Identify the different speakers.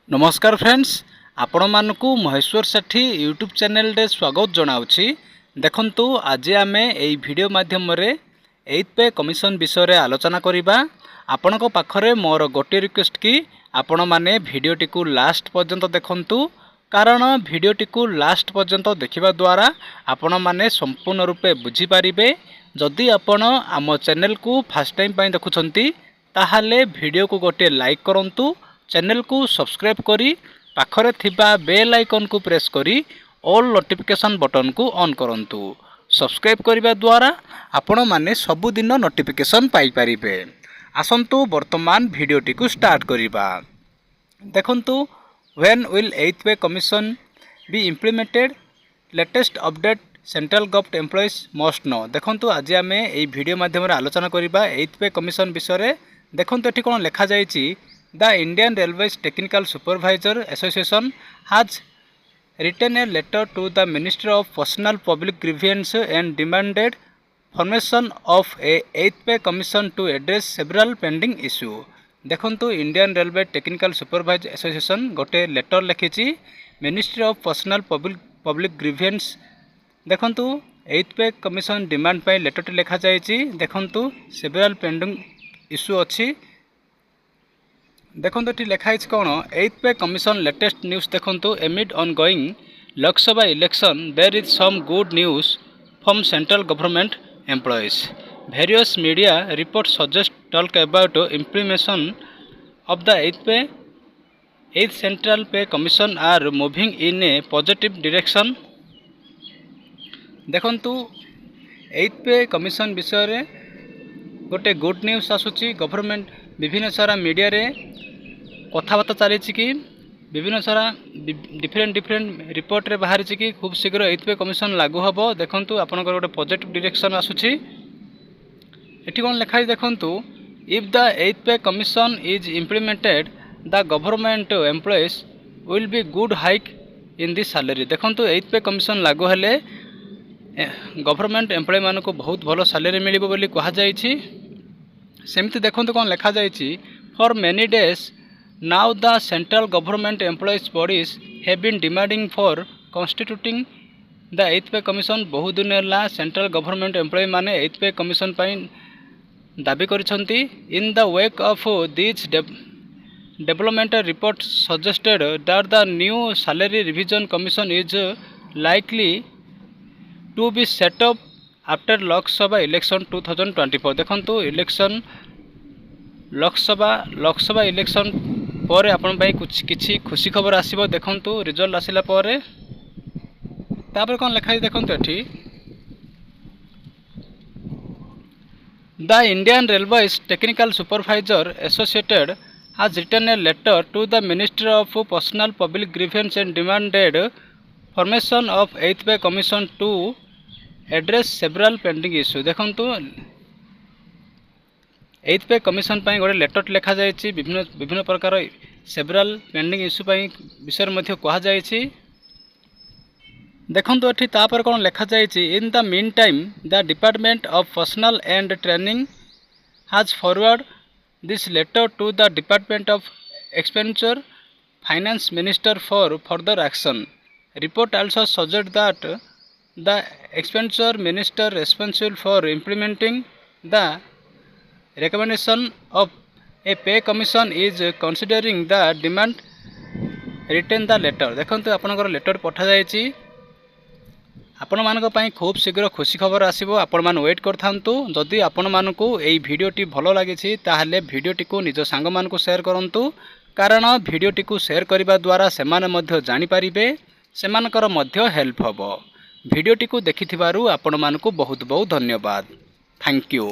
Speaker 1: नमस्कार फ्रेंड्स, आपण मानकु महेश्वर सेठी YouTube channel रे स्वागत जनाउछि। देखंतु आज आमे एई वीडियो माध्यम रे 8th पे कमिशन विषय रे आलोचना करिबा। आपणक पाखरे मोर गोटे रिक्वेस्ट कि आपण माने वीडियोटी को लास्ट पर्यंत देखंतु, कारण वीडियोटी को लास्ट पर्यंत देखिबा द्वारा आपण माने संपूर्ण रूपे बुझी पारिबे। जदि आपण आम चैनल को फर्स्ट टाइम पई देखुछंती ताहाले वीडियो को गोटे लाइक करंतु, चैनल को सब्सक्राइब करी पाखरे थिबा बेल आइकन को प्रेस करी ऑल नोटिफिकेशन बटन को ऑन करंतु। सब्सक्राइब करिबा द्वारा आपण माने सबुदिन नोटिफिकेशन पाई परिबे। आसंतु वर्तमान वीडियोटी को स्टार्ट करिबा। देखंतु when will 8th pay commission be implemented, latest update central government employees must know. देखंतु आज आमे एई वीडियो माध्यम रे आलोचना करिबा 8th पे कमिशन विषय रे। देखंतु एठी कोन लेखा जायछि, The Indian Railways Technical Supervisor Association has written a letter to the Ministry of Personal Public Grievance and demanded formation of a 8th Pay Commission to address several pending issues. देखंतु Indian railway technical supervisor association गोटे letter लिखिछि ministry of personnel public grievance. देखंतु 8th pay commission demand पे letter लिखा जायछि। देखंतु several pending issue अछि। देखंतु एठी लेखा है कौन 8th pay commission latest news. देखंतु amid ongoing Lok Sabha election there is some good news from central government employees. Various media report suggest talk about implementation of the 8th central pay commission are moving in a positive direction. देखंतु 8th pay commission विषय रे गोटे good news आसुची। Government विभिन्न सारा media रे कथबार्ता चली कि विभिन्न सारा डिफरेंट रिपोर्ट रे बाहर कि खूब शीघ्र 8th पे कमिशन लागू हम। देखंतु आपनकर गोटे पॉजिटिव डायरेक्शन आसुची। एठी कोन लेखा है, देखंतु if the 8th pay commission is implemented the government employees will be good hike in the salary. देखंतु 8th पे कमिशन लागू हेले गवर्नमेंट एम्प्लॉय मानको बहुत भलो सैलरी मिलिबो बोली कहा जायछि। सेमती देखंतु कोन लेखा जायछि, for many days now the central government employees bodies have been demanding for constituting the 8th pay commission. बहुत दिन है सेंट्रल गवर्नमेंट एम्प्लॉय माने 8th पे कमिशन पाई दाबी करिसंती। In the wake of this development report suggested that the new salary revision commission is likely to be set up after Lok Sabha election 2024। देखंतु election Lok Sabha election पर आपण भाई कुछ किछि खुशी खबर आसीबो। देखंतु रिजल्ट आसिला पर तापर कोन लेखा है, देखंतु एठी the Indian railways technical supervisor associated has written a letter to the Ministry of Personal Public Grievance and demanded formation of 8th Pay Commission to address several pending issues। देखंतु 8th पे कमिशन पाई गोटे letter लिखा जायछि। विभिन्न प्रकार several pending issue पाई विषय मध्ये कहा जायछि। देखंतु एठी तापर कोन लिखा जायछि, in the mean time the department of personnel and training has forward this letter to the department of expenditure finance minister for further action. Report also suggest that the expenditure minister responsible for implementing the recommendation of a pay commission is considering the demand written the letter। देखंतु आपनकर letter पठा जायछि। आपण मानक पई खूब शीघ्र खुशी खबर आसीबो। आपण मान वेट करथांतु। जदि आपण मानकु एई वीडियोटी भलो लागिछि ताहाले वीडियोटी को निज सांग मानकु शेयर करंतु, कारण वीडियोटी को शेयर करिबा द्वारा सेमाने मध्य जानि पारिबे, सेमानकर मध्य हेल्प हबो। वीडियोटी को देखिथिबारु आपण मानकु बहुत बहुत धन्यवाद। Thank you.